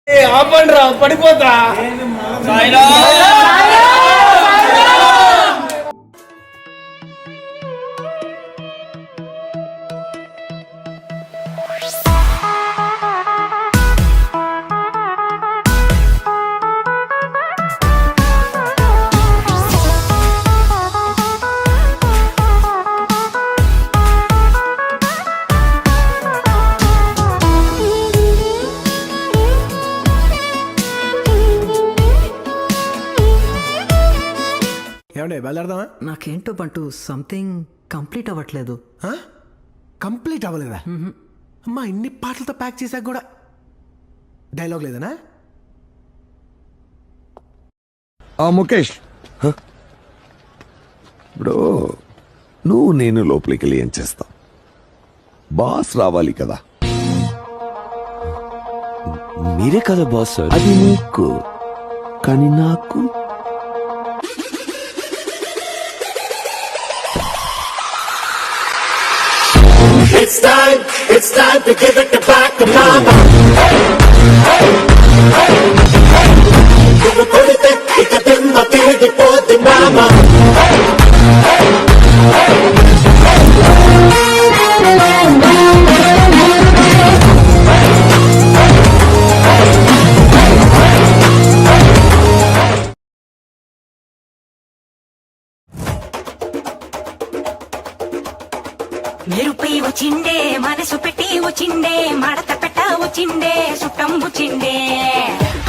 ఆపండ్రా పడిపోతా. ఏమండే బయలుదేరదామా? నాకేంటో బంటూ సంథింగ్ కంప్లీట్ అవ్వట్లేదు. కంప్లీట్ అవ్వలేదా? అమ్మా ఇన్ని పాటలతో ప్యాక్ చేశాక కూడా డైలాగ్ లేదనా? ముఖేష్ బ్రో, నువ్వు నేను లోపలికి వెళ్ళి ఏం చేస్తావు? బాస్ రావాలి కదా. మీరే కదా బాస్ సార్. అది నీకు, కానీ నాకు It's time to give it back to mama. Give it to the it's a thing that you put the mama. మెరుపై వచ్చిండే మనసు పెట్టి వచ్చిండే మడత పెట్ట వచ్చిండే సుట్టం వచ్చిండే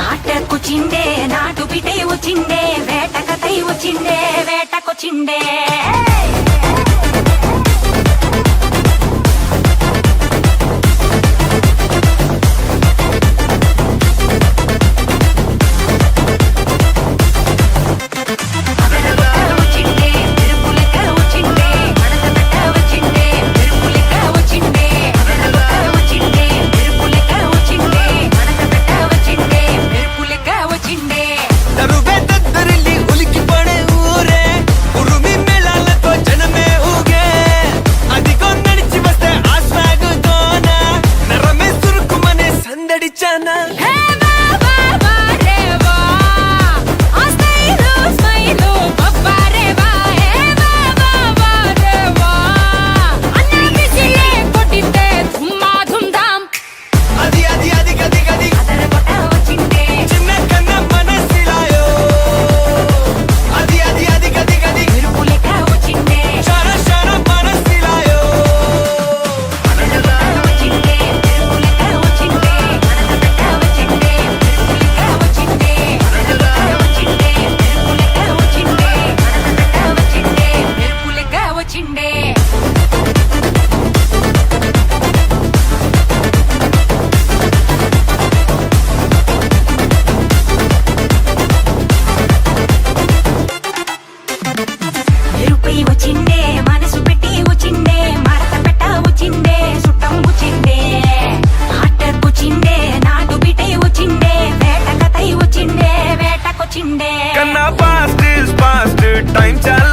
ఆటకొచ్చిండే నాటు బిడ్డే వచ్చిండే వేట కథై వచ్చిండే వేటకొచ్చిండే కన్నా పాస్ట్ టైం చాలా